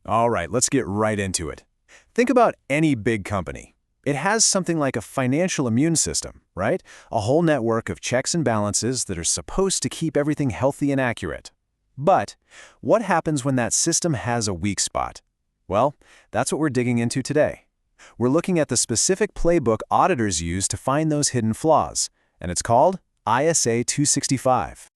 All right, let's get right into it. Think about any big company. It has something like a financial immune system, right? A whole network of checks and balances that are supposed to keep everything healthy and accurate. But what happens when that system has a weak spot? Well, that's what we're digging into today. We're looking at the specific playbook auditors use to find those hidden flaws, and it's called ISA 265.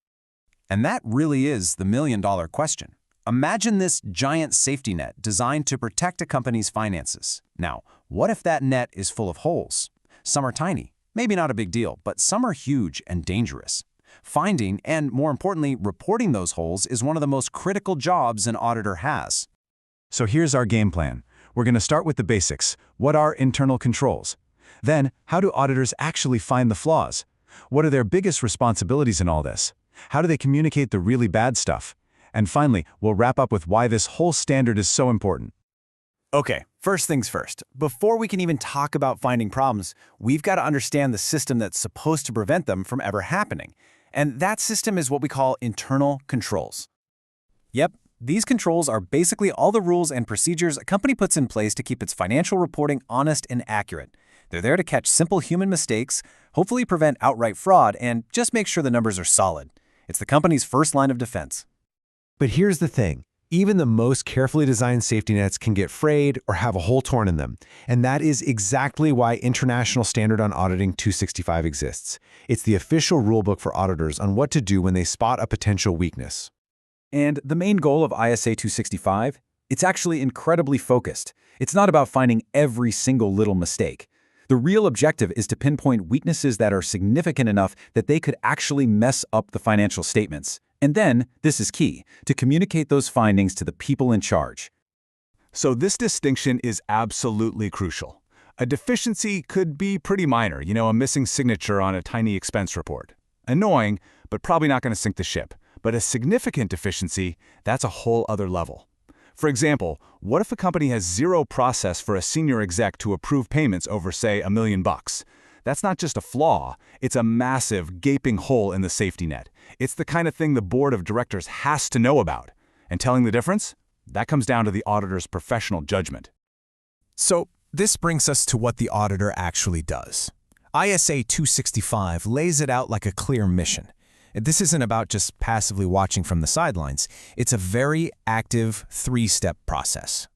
And that really is the million-dollar question. Imagine this giant safety net designed to protect a company's finances. Now, what if that net is full of holes? Some are tiny, maybe not a big deal, but some are huge and dangerous. Finding and, more importantly, reporting those holes is one of the most critical jobs an auditor has. So here's our game plan. We're going to start with the basics. What are internal controls? Then, how do auditors actually find the flaws? What are their biggest responsibilities in all this? How do they communicate the really bad stuff? And finally, we'll wrap up with why this whole standard is so important. Okay, first things first. Before we can even talk about finding problems, we've got to understand the system that's supposed to prevent them from ever happening. And that system is what we call internal controls. Yep, these controls are basically all the rules and procedures a company puts in place to keep its financial reporting honest and accurate. They're there to catch simple human mistakes, hopefully prevent outright fraud, and just make sure the numbers are solid. It's the company's first line of defense. But here's the thing. Even the most carefully designed safety nets can get frayed or have a hole torn in them. And that is exactly why International Standard on Auditing 265 exists. It's the official rulebook for auditors on what to do when they spot a potential weakness. And the main goal of ISA 265? It's actually incredibly focused. It's not about finding every single little mistake. The real objective is to pinpoint weaknesses that are significant enough that they could actually mess up the financial statements. And then, this is key, to communicate those findings to the people in charge. So this distinction is absolutely crucial. A deficiency could be pretty minor, a missing signature on a tiny expense report. Annoying, but probably not going to sink the ship. But a significant deficiency, that's a whole other level. For example, what if a company has zero process for a senior exec to approve payments over, say, $1 million? That's not just a flaw, it's a massive, gaping hole in the safety net. It's the kind of thing the board of directors has to know about. And telling the difference? That comes down to the auditor's professional judgment. So, this brings us to what the auditor actually does. ISA 265 lays it out like a clear mission. This isn't about just passively watching from the sidelines. It's a very active, three-step process.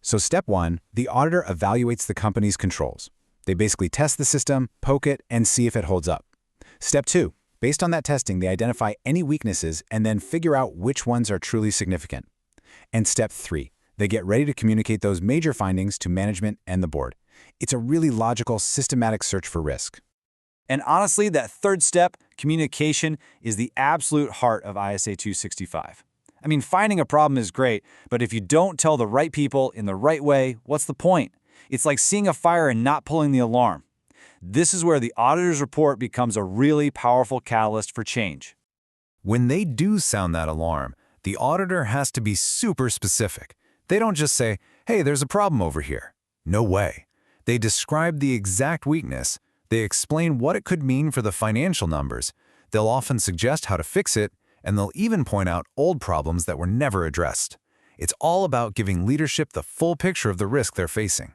So step 1, the auditor evaluates the company's controls. They basically test the system, poke it, and see if it holds up. Step 2, based on that testing, they identify any weaknesses and then figure out which ones are truly significant. And step 3, they get ready to communicate those major findings to management and the board. It's a really logical, systematic search for risk. And honestly, that third step, communication, is the absolute heart of ISA 265. I mean, finding a problem is great, but if you don't tell the right people in the right way, what's the point? It's like seeing a fire and not pulling the alarm. This is where the auditor's report becomes a really powerful catalyst for change. When they do sound that alarm, the auditor has to be super specific. They don't just say, hey, there's a problem over here. No way. They describe the exact weakness. They explain what it could mean for the financial numbers. They'll often suggest how to fix it, and they'll even point out old problems that were never addressed. It's all about giving leadership the full picture of the risk they're facing.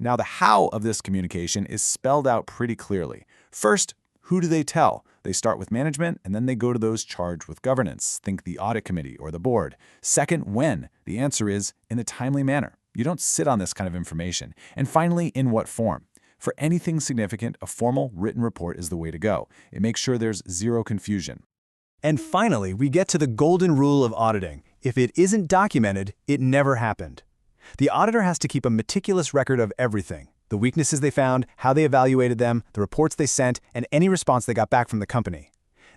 Now, the how of this communication is spelled out pretty clearly. First, who do they tell? They start with management, and then they go to those charged with governance. Think the audit committee or the board. Second, when? The answer is in a timely manner. You don't sit on this kind of information. And finally, in what form? For anything significant, a formal written report is the way to go. It makes sure there's zero confusion. And finally, we get to the golden rule of auditing. If it isn't documented, it never happened. The auditor has to keep a meticulous record of everything. The weaknesses they found, how they evaluated them, the reports they sent, and any response they got back from the company.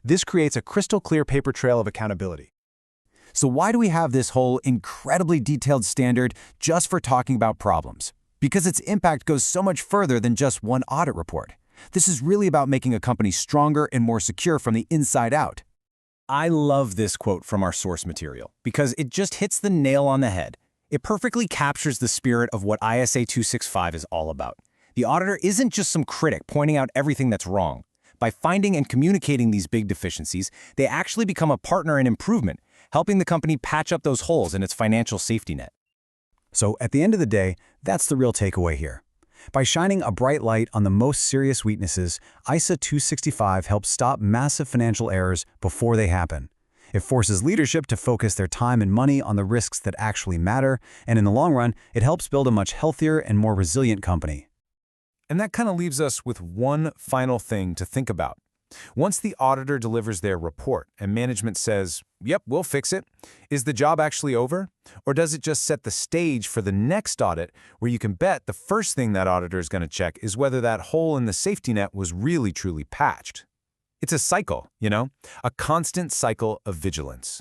This creates a crystal clear paper trail of accountability. So why do we have this whole incredibly detailed standard just for talking about problems? Because its impact goes so much further than just one audit report. This is really about making a company stronger and more secure from the inside out. I love this quote from our source material because it just hits the nail on the head. It perfectly captures the spirit of what ISA 265 is all about. The auditor isn't just some critic pointing out everything that's wrong. By finding and communicating these big deficiencies, they actually become a partner in improvement, helping the company patch up those holes in its financial safety net. So at the end of the day, that's the real takeaway here. By shining a bright light on the most serious weaknesses, ISA 265 helps stop massive financial errors before they happen. It forces leadership to focus their time and money on the risks that actually matter, and in the long run, it helps build a much healthier and more resilient company. And that kind of leaves us with one final thing to think about. Once the auditor delivers their report and management says, yep, we'll fix it, is the job actually over? Or does it just set the stage for the next audit where you can bet the first thing that auditor is going to check is whether that hole in the safety net was really truly patched? It's a cycle, a constant cycle of vigilance.